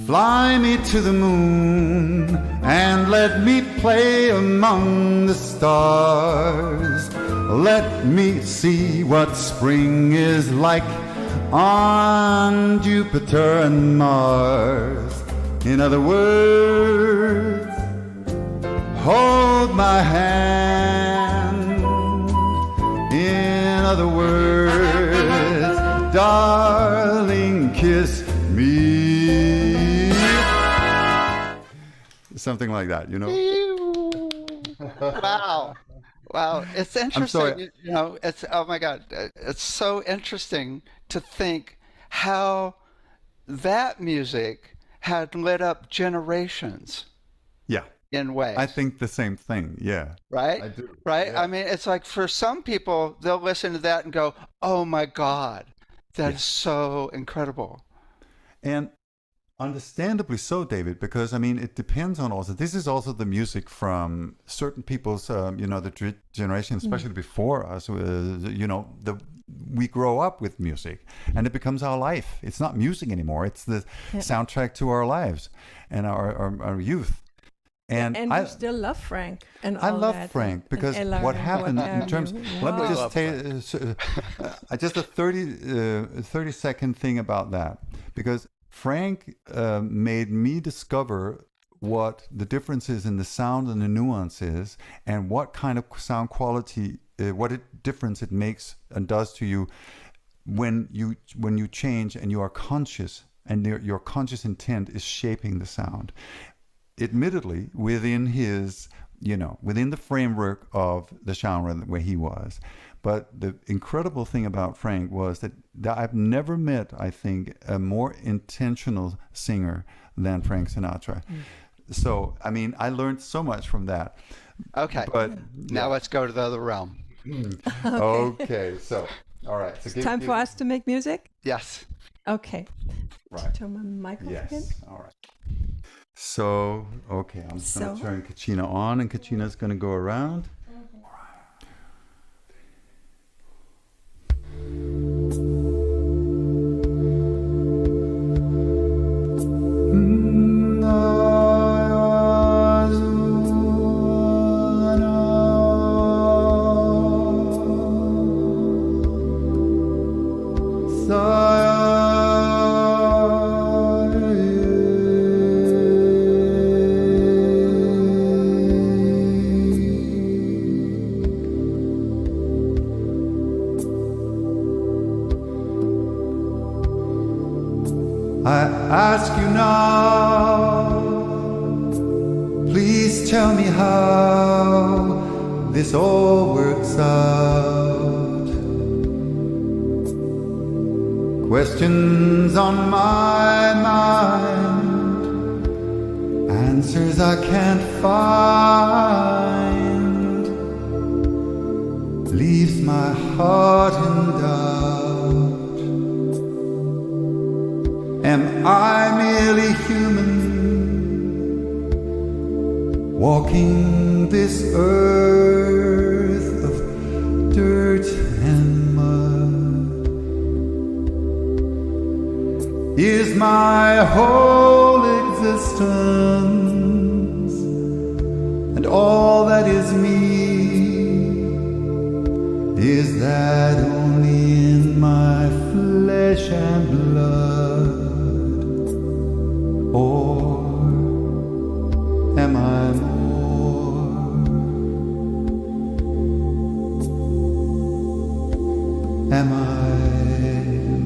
S2: Fly me to the moon and let me play among the stars. Let me see what spring is like on Jupiter and Mars. In other words, hold my hand. In other words, darling, kiss me. Something like that, you know?
S1: Wow. Wow, it's
S2: I'm sorry.
S1: interesting. It's oh my God, it's so interesting to think how that music had lit up generations
S2: Yeah,
S1: in
S2: I
S1: ways,
S2: think the same thing. Yeah,
S1: right?
S2: I do.
S1: Right? I
S2: Yeah.
S1: mean, it's like for some people, they'll listen to that and go, "Oh my God, that is
S2: Yes.
S1: so incredible."
S2: And understandably so, David, because I mean, it depends on also. This is also the music from certain people's, the generation,
S3: Mm.
S2: especially before us. We grow up with music, and it becomes our life. It's not music anymore. It's the
S3: Yeah.
S2: soundtrack to our lives and our youth.
S3: Yeah,
S2: And
S3: and you still love Frank and
S2: I
S3: all
S2: love
S3: that,
S2: Frank
S3: and
S2: because
S3: Ella
S2: what
S3: and what
S2: happened in
S3: have
S2: terms.
S3: you.
S2: Let me
S1: We
S3: Wow.
S2: just
S1: love Frank.
S2: say just a 30-second thing about that, because Frank made me discover what the difference is in the sound and the nuances, and what kind of sound quality, difference it makes and does to you when you change and you are conscious, and your conscious intent is shaping the sound, admittedly within his, within the framework of the genre where he was. But the incredible thing about Frank was that I've never met, I think, a more intentional singer than Frank Sinatra. So, I mean, I learned so much from that.
S1: Okay,
S2: But
S1: now
S2: yeah.
S1: let's go to the other realm.
S3: Okay.
S2: Okay. So, all right. So
S3: Time for us to make music?
S1: Yes.
S3: Okay.
S2: Right.
S3: Turn my mic off again.
S2: Yes. All right. So, okay, I'm just going to turn Cacina on, and Cacina's going to go around. I ask you now, please tell me how this all works out. Questions on my mind, answers I can't find, leaves my heart in doubt. Am I merely human, walking this earth of dirt and mud? Is my whole existence and all that is me, is that only in my flesh and blood? Or am I more? Am I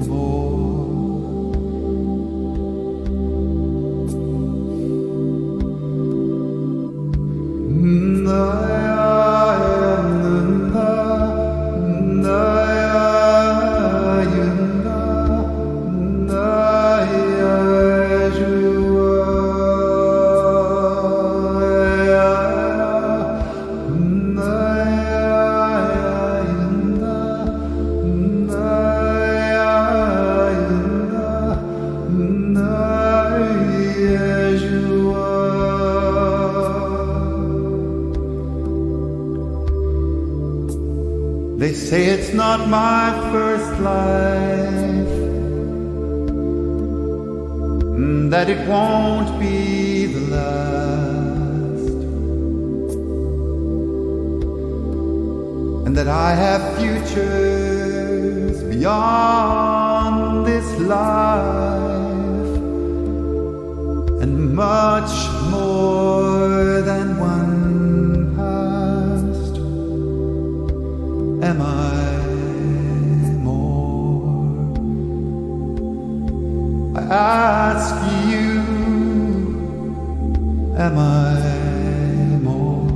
S2: more? They say it's not my first life, that it won't be the last, and that I have futures beyond this life, and much more than one past. Am I more? I ask you, am I more?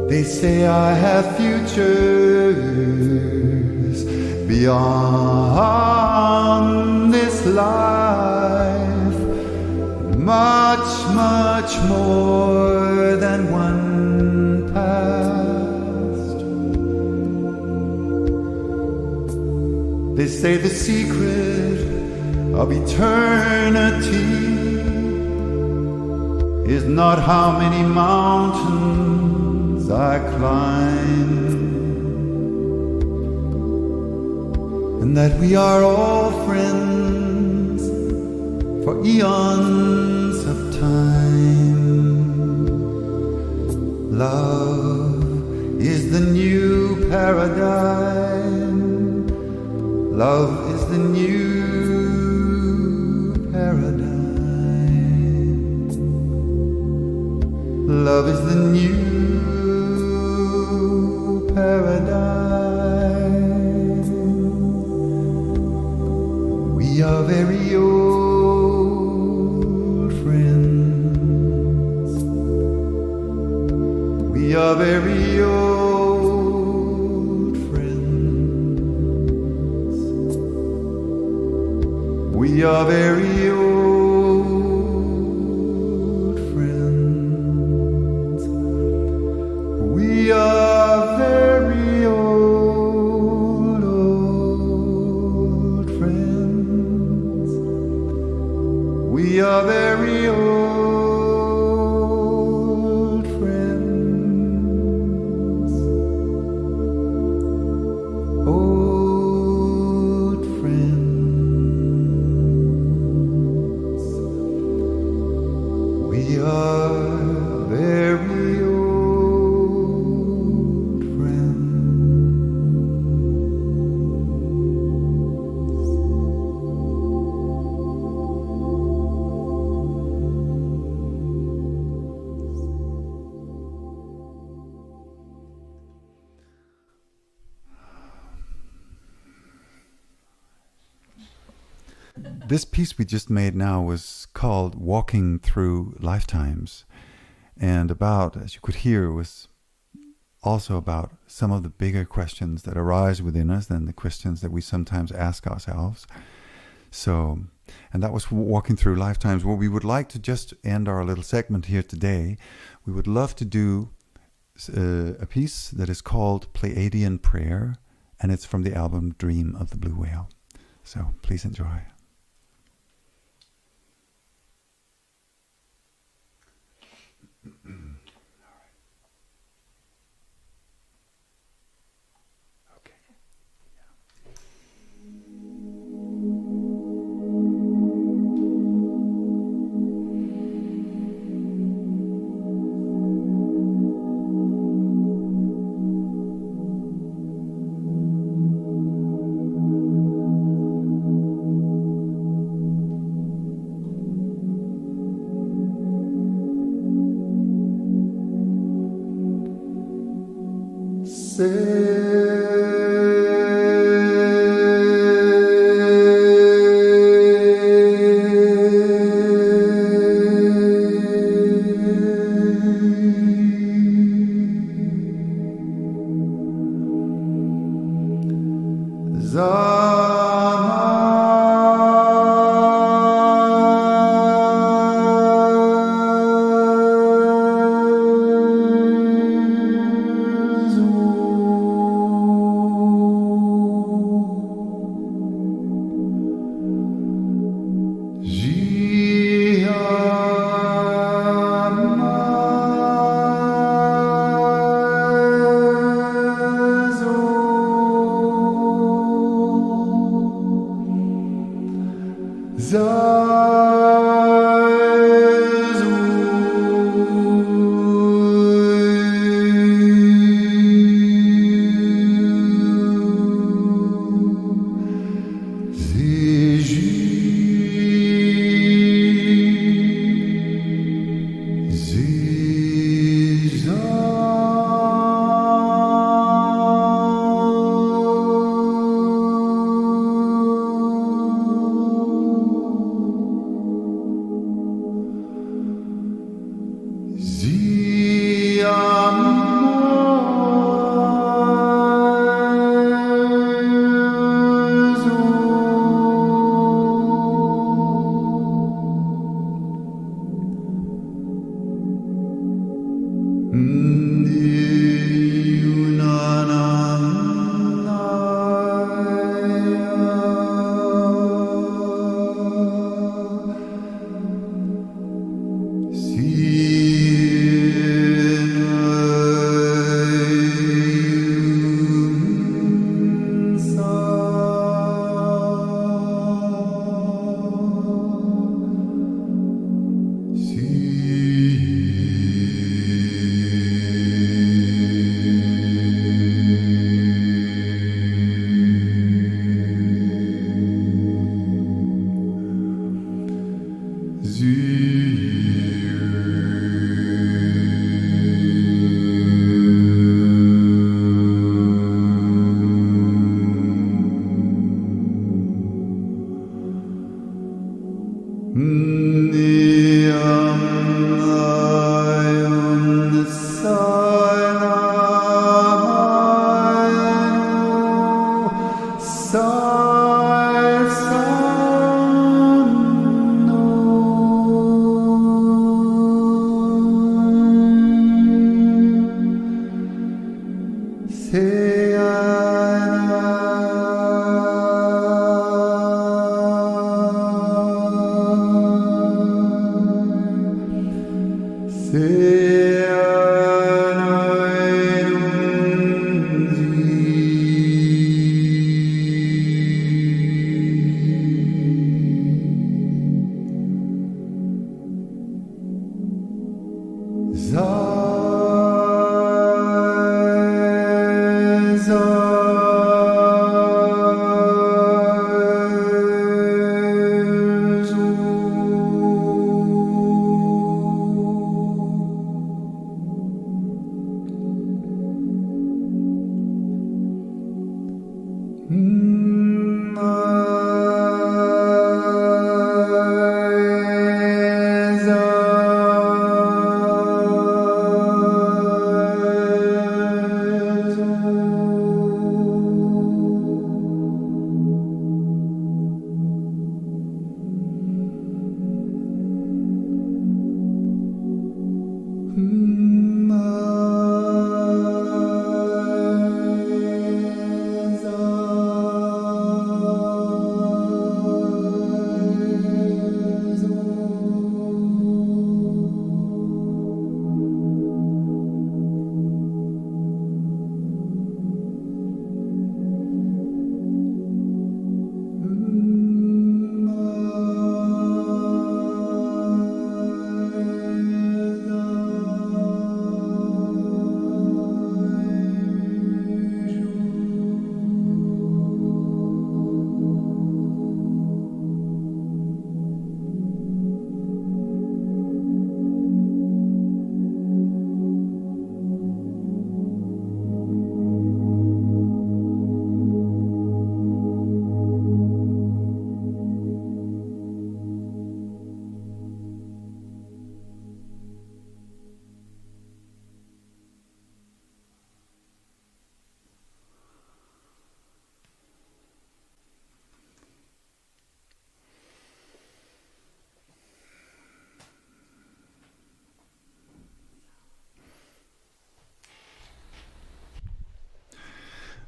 S2: They say I have futures beyond this life, much, much more than one past. They say the secret of eternity is not how many mountains I climb, and that we are all friends for eons of time. Love is the new paradigm. Love is the new paradigm. Love is the new paradigm. We are very old friends. We are very old friends. We are very old. We are very old, old friends. We are very old friends. Old friends. We are very old. This piece we just made now was called Walking Through Lifetimes, and about, as you could hear, was also about some of the bigger questions that arise within us than the questions that we sometimes ask ourselves. So, and that was Walking Through Lifetimes. Well, we would like to just end our little segment here today. We would love to do a piece that is called Pleiadian Prayer, and it's from the album Dream of the Blue Whale. So please enjoy.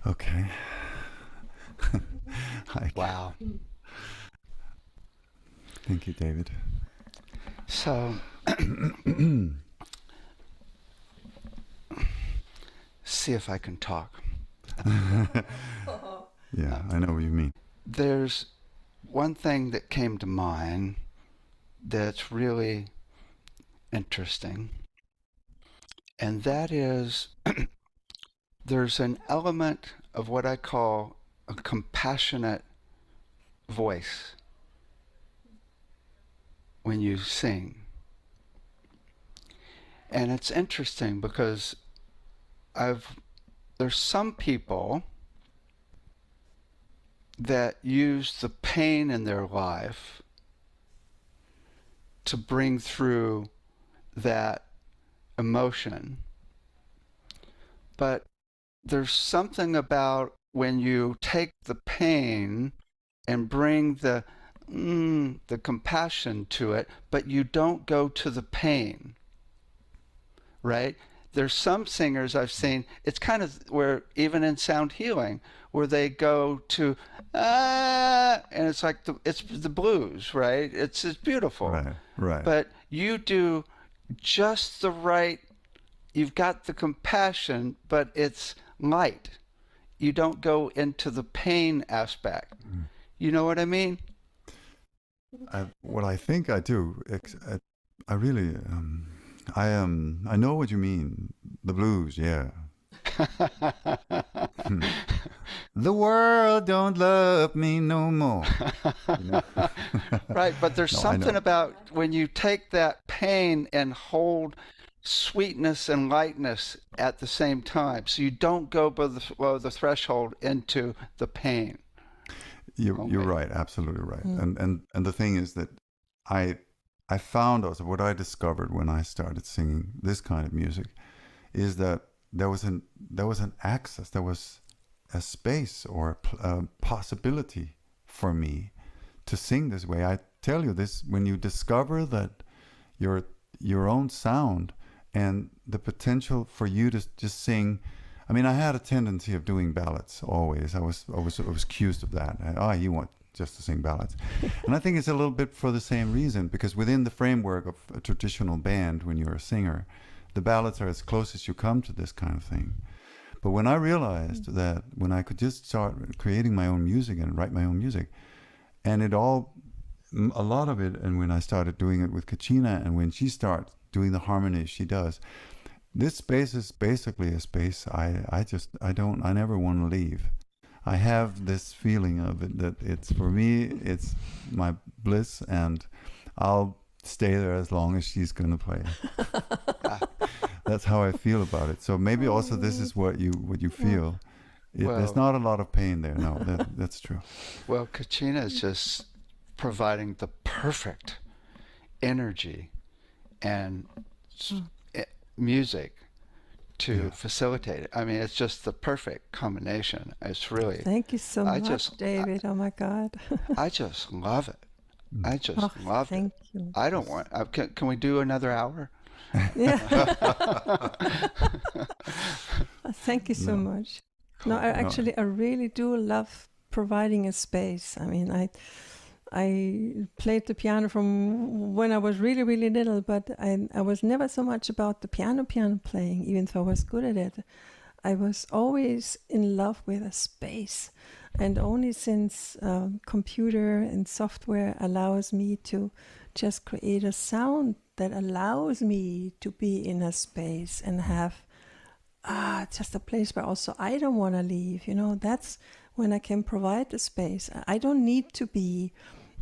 S2: Okay.
S1: Wow.
S2: Thank you, David.
S1: So, see if I can talk.
S2: Yeah, I know what you mean.
S1: There's one thing that came to mind that's really interesting, and that is there's an element of what I call a compassionate voice when you sing. And it's interesting because there's some people that use the pain in their life to bring through that emotion. But there's something about when you take the pain and bring the compassion to it, but you don't go to the pain, right? There's some singers I've seen, it's kind of where, even in sound healing, where they go to, and it's like, it's the blues, right? It's beautiful.
S2: Right, right.
S1: But you do just the right, you've got the compassion, but it's light. You don't go into the pain aspect. You know what I mean?
S2: What I think I do, I really, I know what you mean. The blues, yeah. The world don't love me no more. You know?
S1: Right, but there's something about when you take that pain and hold sweetness and lightness at the same time, so you don't go below the threshold into the pain.
S2: You're right, absolutely right. And the thing is that I found also what I discovered when I started singing this kind of music is that there was an access, there was a space or a possibility for me to sing this way. I tell you this, when you discover that your own sound and the potential for you to just sing I mean, I had a tendency of doing ballads always. I was accused of that. You want just to sing ballads. And I think it's a little bit for the same reason, because within the framework of a traditional band, when you're a singer, the ballads are as close as you come to this kind of thing. But when I realized that when I could just start creating my own music and write my own music, and a lot of it, and when I started doing it with Cacina, and when she starts doing the harmonies she does, this space is basically a space I never want to leave. I have this feeling of it that it's, for me, it's my bliss, and I'll stay there as long as she's going to play. That's how I feel about it. So maybe also this is what you feel. There's not a lot of pain there. No, that's true.
S1: Well, Cacina is just providing the perfect energy and music to facilitate it. I mean, it's just the perfect combination. It's really...
S3: Thank you so much, David. Oh my God.
S1: I just love it. I just love it.
S3: Thank you.
S1: I don't want... Can we do another hour?
S3: Yeah. Thank you so much. No, I really do love providing a space. I mean, I played the piano from when I was really, really little, but I was never so much about the piano playing, even though I was good at it. I was always in love with a space. And only since computer and software allows me to just create a sound that allows me to be in a space and have just a place where also I don't want to leave. That's when I can provide the space. I don't need to be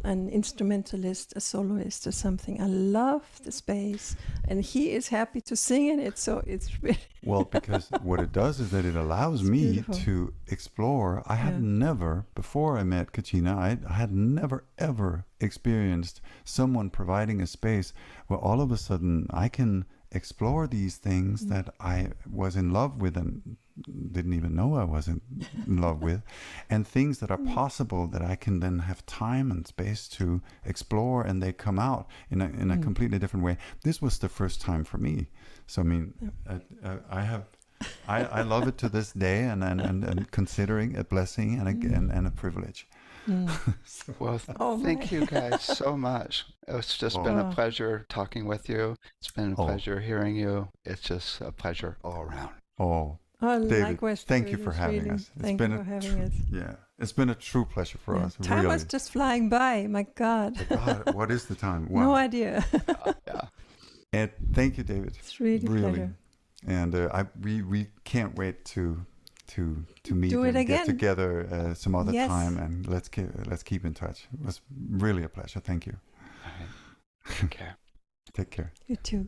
S3: an instrumentalist, a soloist or something. I love the space, and he is happy to sing in it, so it's really...
S2: Well, because what it does is that it allows me to explore. I had never, before I met Cacina, I had never ever experienced someone providing a space where all of a sudden I can explore these things that I was in love with and didn't even know I was in love with, and things that are possible that I can then have time and space to explore, and they come out in a completely different way. This was the first time for me. So I mean, I love it to this day, and considering a blessing and a privilege.
S1: Well, thank you guys so much. It's just been a pleasure talking with you. It's been a pleasure hearing you. It's just a pleasure all around.
S2: David,
S3: likewise,
S2: thank you for having us.
S3: Thank you for having us.
S2: Yeah, it's been a true pleasure for us.
S3: Time
S2: really.
S3: was just flying by. My God.
S2: What is the time? Wow.
S3: No idea.
S2: And thank you, David.
S3: It's really pleasure.
S2: And we can't wait to meet
S3: Do it
S2: and
S3: again.
S2: get together some other time, and let's keep in touch. It was really a pleasure. Thank you.
S1: All right. Take care.
S2: Take care.
S3: You too.